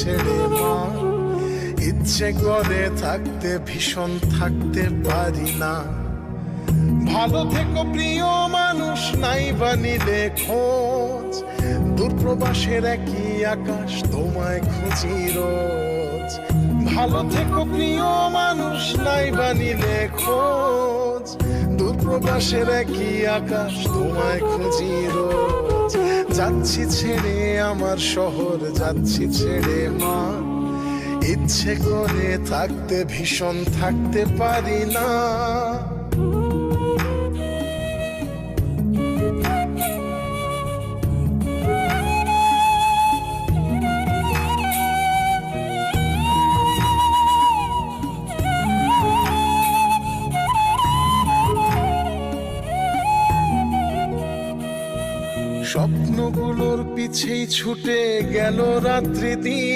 ছেড়ে মা। ইচ্ছে করে থাকতে ভীষণ থাকতে পারি না। ভালো থেকো প্রিয় মানুষ, নাই বানিলে খোঁজ। দূরপ্রবাসের একই আকাশ, তোমায় খুঁজি রোজ। ভালো থেকো প্রিয় মানুষ, নাই বানিলে খোঁজ। দূরপ্রবাসের একই আকাশ, তোমায় খুঁজি রোজ। যাচ্ছি ছেড়ে আমার শহর, যাচ্ছি ছেড়ে মা। ইচ্ছে করে থাকতে ভীষণ থাকতে পারি না। স্বপ্নগুলোর পিছেই ছুটে গেল রাত্রি দিন।